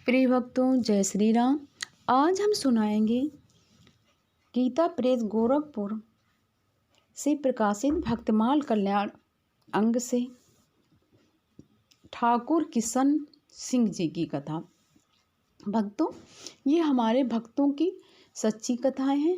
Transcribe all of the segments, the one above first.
प्रिय भक्तों, जय श्री राम। आज हम सुनाएंगे गीता प्रेस गोरखपुर से प्रकाशित भक्तमाल कल्याण अंग से ठाकुर किशन सिंह जी की कथा। भक्तों, ये हमारे भक्तों की सच्ची कथाएं हैं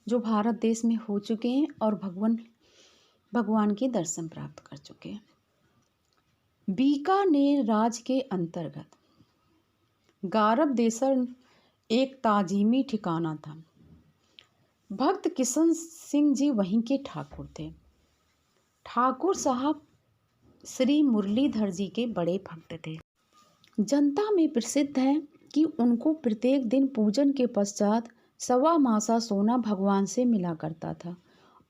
जो भारत देश में हो चुके हैं और भगवान के दर्शन प्राप्त कर चुके हैं। बीकानेर राज्य के अंतर्गत गारब देसर एक ताजीमी ठिकाना था। भक्त किशन सिंह जी वहीं के ठाकुर थे। ठाकुर साहब श्री मुरलीधर जी के बड़े भक्त थे। जनता में प्रसिद्ध है कि उनको प्रत्येक दिन पूजन के पश्चात सवा मासा सोना भगवान से मिला करता था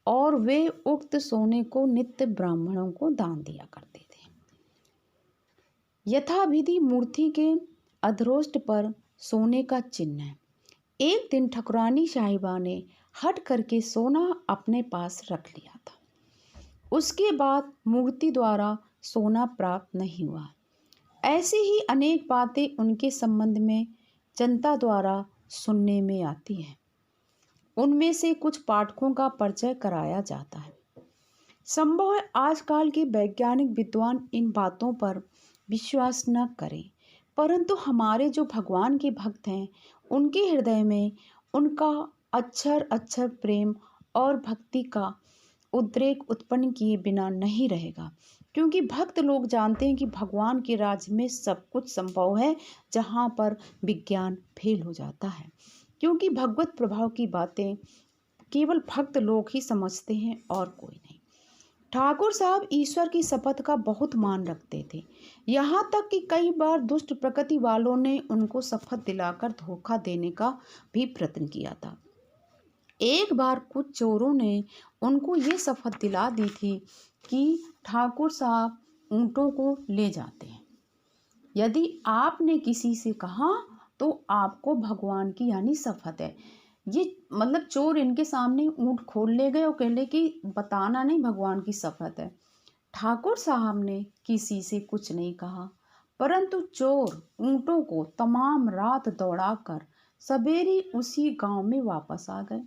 और वे उक्त सोने को नित्य ब्राह्मणों को दान दिया करते थे। यथाविधि मूर्ति के अधरोष्ट पर सोने का चिन्ह है। एक दिन ठकुरानी साहिबा ने हट करके सोना अपने पास रख लिया था। उसके बाद मूर्ति द्वारा सोना प्राप्त नहीं हुआ। ऐसी ही अनेक बातें उनके संबंध में जनता द्वारा सुनने में आती हैं। उनमें से कुछ पाठकों का परिचय कराया जाता है। संभव है आजकल के वैज्ञानिक विद्वान इन बातों पर विश्वास न करें, परंतु हमारे जो भगवान के भक्त हैं उनके हृदय में उनका अक्षर प्रेम और भक्ति का उद्रेक उत्पन्न किए बिना नहीं रहेगा, क्योंकि भक्त लोग जानते हैं कि भगवान के राज्य में सब कुछ संभव है जहाँ पर विज्ञान फेल हो जाता है, क्योंकि भगवत प्रभाव की बातें केवल भक्त लोग ही समझते हैं और कोई नहीं। ठाकुर साहब ईश्वर की शपथ का बहुत मान रखते थे, यहाँ तक कि कई बार दुष्ट प्रकृति वालों ने उनको शपथ दिलाकर धोखा देने का भी प्रयत्न किया था। एक बार कुछ चोरों ने उनको ये शपथ दिला दी थी कि ठाकुर साहब ऊँटों को ले जाते हैं। यदि आपने किसी से कहा तो आपको भगवान की यानी शपथ है। ये मतलब चोर इनके सामने ऊँट खोल ले गए और कहले कि बताना नहीं, भगवान की शपथ है। ठाकुर साहब ने किसी से कुछ नहीं कहा, परंतु चोर ऊँटों को तमाम रात दौड़ाकर सवेरे उसी गांव में वापस आ गए।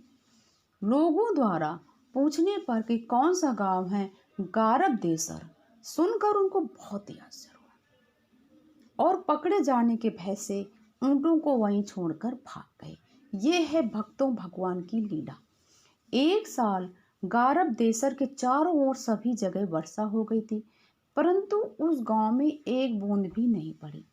लोगों द्वारा पूछने पर कि कौन सा गांव है, गारब देसर, सुनकर उनको बहुत ही आश्चर्य हुआ और पकड़े जाने के भय से ऊँटों को वहीं छोड़कर भाग गए। ये है भक्तों भगवान की लीला। एक साल गारब देसर के चारों ओर सभी जगह वर्षा हो गई थी, परंतु उस गांव में एक बूंद भी नहीं पड़ी।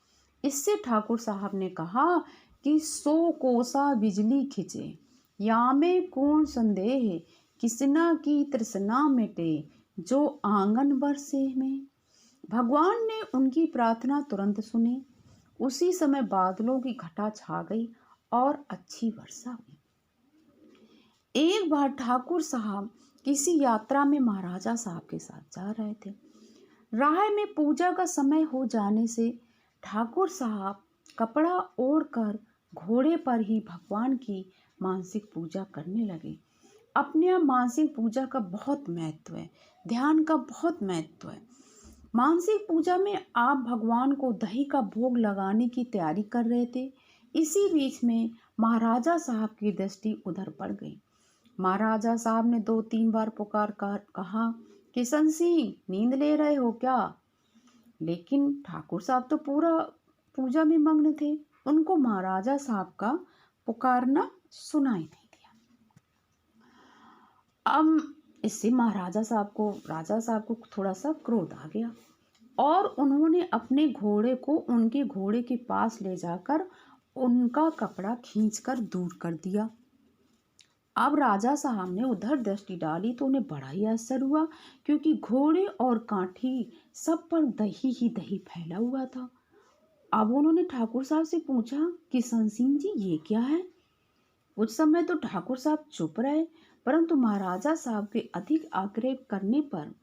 इससे ठाकुर साहब ने कहा कि 100 कोसा बिजली खिंचे, यामे कौन संदेह, किसना की तृष्णा मिटे, जो आंगन बरसे में। भगवान ने उनकी प्रार्थना तुरंत सुनी। उसी समय बादलों की घटा छा गई और अच्छी वर्षा हुई। एक बार ठाकुर साहब किसी यात्रा में महाराजा साहब के साथ जा रहे थे। राह में पूजा का समय हो जाने से ठाकुर साहब कपड़ा ओढ़कर घोड़े पर ही भगवान की मानसिक पूजा करने लगे। अपने आप मानसिक पूजा का बहुत महत्व है, ध्यान का बहुत महत्व है। मानसिक पूजा में आप भगवान को दही का भोग लगाने की तैयारी कर रहे थे। इसी बीच में महाराजा साहब की दृष्टि उधर पड़ गई। महाराजा साहब ने 2-3 बार पुकार कर कहा, किशन सिंह, नींद ले रहे हो क्या? लेकिन ठाकुर साहब तो पूरा पूजा में मग्न थे। उनको महाराजा साहब का पुकारना सुनाई नहीं दिया। अब इससे राजा साहब को थोड़ा सा क्रोध आ गया और उन्होंने अपने घोड़े को उनके घोड़े के पास ले जाकर उनका कपड़ा खींचकर दूर कर दिया। अब राजा साहब ने उधर दृष्टि डाली तो उन्हें बड़ा ही आश्चर्य हुआ, क्योंकि घोड़े और काठी सब पर दही ही दही फैला हुआ था। अब उन्होंने ठाकुर साहब से पूछा, किशन सिंह जी, ये क्या है? कुछ समय तो ठाकुर साहब चुप रहे, परंतु महाराजा साहब के अधिक आग्रह करने पर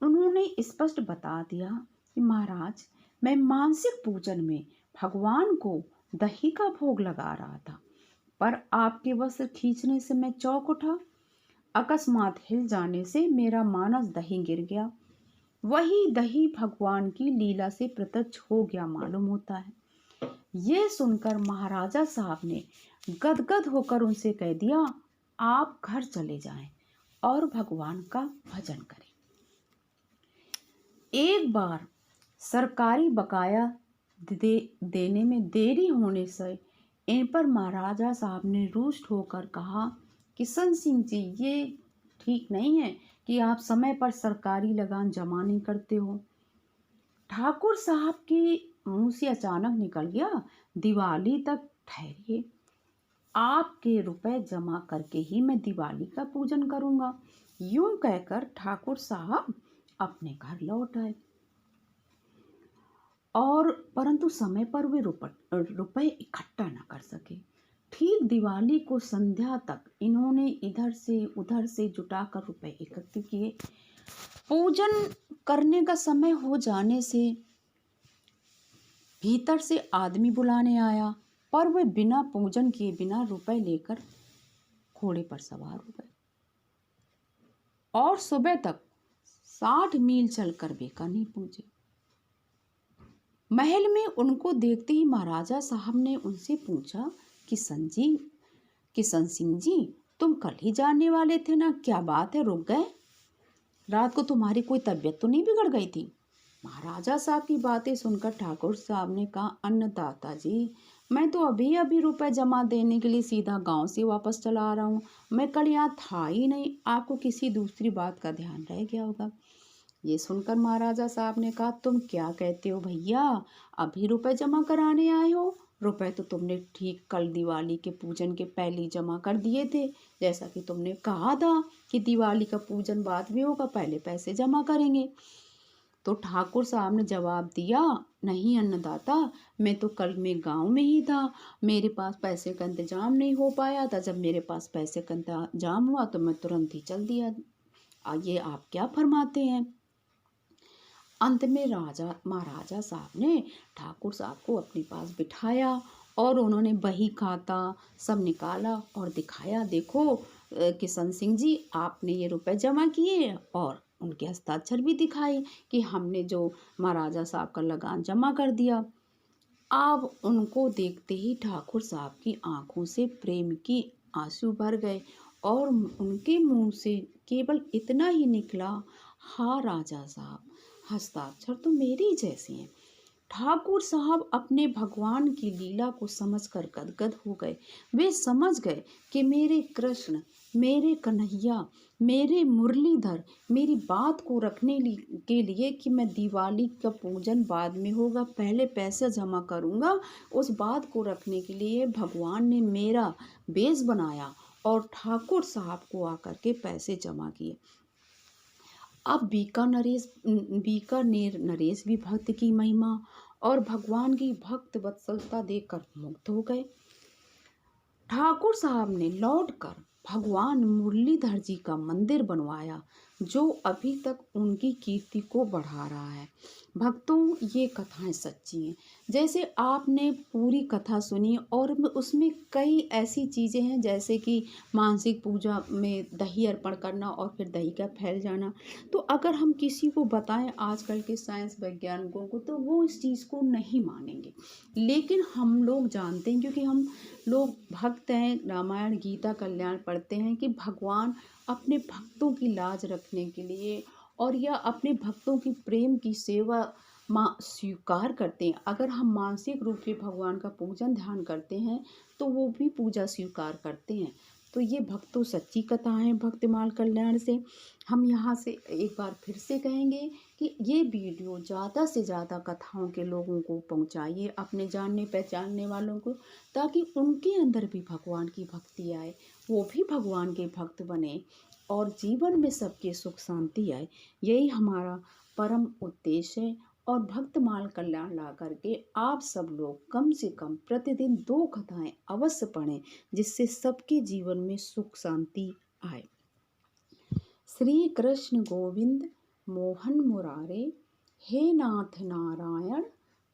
उन्होंने स्पष्ट बता दिया कि महाराज, मैं मानसिक पूजन में भगवान को दही का भोग लगा रहा था, पर आपके वस्त्र खींचने से मैं चौंक उठा। अकस्मात हिल जाने से मेरा मानस दही गिर गया। वही दही भगवान की लीला से प्रत्यक्ष हो गया मालूम होता है। ये सुनकर महाराजा साहब ने गदगद होकर उनसे कह दिया, आप घर चले जाएं और भगवान का भजन करें। एक बार सरकारी बकाया देने में देरी होने से इन पर महाराजा साहब ने रुष्ट होकर कहा, किशन सिंह जी, ये ठीक नहीं है कि आप समय पर सरकारी लगान जमा नहीं करते हो। ठाकुर साहब की मुंह से अचानक निकल गया, दिवाली तक ठहरिए, आपके रुपए जमा करके ही मैं दिवाली का पूजन करूंगा। यूं कहकर ठाकुर साहब अपने घर लौट आए और परंतु समय पर वे रुपए इकट्ठा न कर सके। ठीक दिवाली को संध्या तक इन्होंने इधर से उधर से जुटाकर रुपए एकत्र किए। पूजन करने का समय हो जाने से भीतर से आदमी बुलाने आया, पर वे बिना पूजन किए बिना रुपए लेकर घोड़े पर सवार हो गए और सुबह तक 60 मील चलकर बीकानेर पहुंचे। महल में उनको देखते ही महाराजा साहब ने उनसे पूछा, किशन सिंह जी, तुम कल ही जाने वाले थे ना, क्या बात है, रुक गए? रात को तुम्हारी कोई तबीयत तो नहीं बिगड़ गई थी? महाराजा साहब की बातें सुनकर ठाकुर साहब ने कहा, अन्नदाता जी, मैं तो अभी अभी रुपए जमा देने के लिए सीधा गांव से वापस चला आ रहा हूँ। मैं कल यहाँ था ही नहीं, आपको किसी दूसरी बात का ध्यान रह गया होगा। ये सुनकर महाराजा साहब ने कहा, तुम क्या कहते हो भैया, अभी रुपए जमा कराने आए हो? रुपए तो तुमने ठीक कल दिवाली के पूजन के पहले ही जमा कर दिए थे, जैसा कि तुमने कहा था कि दिवाली का पूजन बाद में होगा, पहले पैसे जमा करेंगे। तो ठाकुर साहब ने जवाब दिया, नहीं अन्नदाता, मैं तो कल में गांव में ही था, मेरे पास पैसे का इंतजाम नहीं हो पाया था। जब मेरे पास पैसे का इंतजाम हुआ तो मैं तुरंत ही चल दिया। ये आप क्या फरमाते हैं? अंत में महाराजा साहब ने ठाकुर साहब को अपने पास बिठाया और उन्होंने बही खाता सब निकाला और दिखाया, देखो किशन सिंह जी, आपने ये रुपए जमा किए, और उनके हस्ताक्षर भी दिखाए कि हमने जो महाराजा साहब का लगान जमा कर दिया। अब उनको देखते ही ठाकुर साहब की आंखों से प्रेम की आंसू भर गए और उनके मुंह से केवल इतना ही निकला, हाँ राजा साहब, हस्ताक्षर तो मेरी जैसे हैं। ठाकुर साहब अपने भगवान की लीला को समझकर गदगद हो गए। वे समझ गए कि मेरे कृष्ण, मेरे कन्हैया, मेरे मुरलीधर मेरी बात को रखने के लिए कि मैं दिवाली का पूजन बाद में होगा, पहले पैसे जमा करूंगा, उस बात को रखने के लिए भगवान ने मेरा बेस बनाया और ठाकुर साहब को आकर के पैसे जमा किए। अब बीकानेर नरेश भी भक्त की महिमा और भगवान की भक्त वत्सलता देखकर मुग्ध हो गए। ठाकुर साहब ने लौटकर भगवान मुरलीधर जी का मंदिर बनवाया, जो अभी तक उनकी कीर्ति को बढ़ा रहा है। भक्तों, ये कथाएं सच्ची हैं। जैसे आपने पूरी कथा सुनी और उसमें कई ऐसी चीज़ें हैं, जैसे कि मानसिक पूजा में दही अर्पण करना और फिर दही का फैल जाना। तो अगर हम किसी को बताएं आजकल के साइंस वैज्ञानिकों को, तो वो इस चीज़ को नहीं मानेंगे, लेकिन हम लोग जानते हैं, क्योंकि हम लोग भक्त हैं, रामायण गीता कल्याण पढ़ते हैं, कि भगवान अपने भक्तों की लाज रखने के लिए और या अपने भक्तों की प्रेम की सेवा स्वीकार करते हैं। अगर हम मानसिक रूप से भगवान का पूजन ध्यान करते हैं तो वो भी पूजा स्वीकार करते हैं। तो ये भक्तों सच्ची कथा है भक्तिमाल कल्याण से। हम यहाँ से एक बार फिर से कहेंगे कि ये वीडियो ज़्यादा से ज़्यादा कथाओं के लोगों को पहुँचाइए, अपने जानने पहचानने वालों को, ताकि उनके अंदर भी भगवान की भक्ति आए, वो भी भगवान के भक्त बने और जीवन में सबके सुख शांति आए। यही हमारा परम उद्देश्य है। और भक्तमाल कल्याण ला करके आप सब लोग कम से कम प्रतिदिन 2 कथाएं अवश्य पढ़ें, जिससे सबके जीवन में सुख शांति आए। श्री कृष्ण गोविंद मोहन मुरारे, हे नाथ नारायण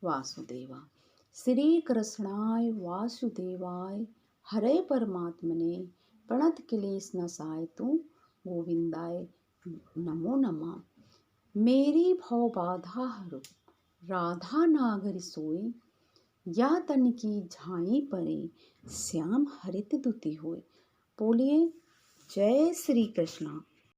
वासुदेवा। श्री कृष्णाय वासुदेवाय हरे परमात्मने प्रणत क्लेश नसाय तू गोविंदाय नमो नमः। मेरी भव बाधा हरो राधा नागरी सोई, या तन की झाई परे श्याम हरित दुती हुए। बोलिए जय श्री कृष्णा।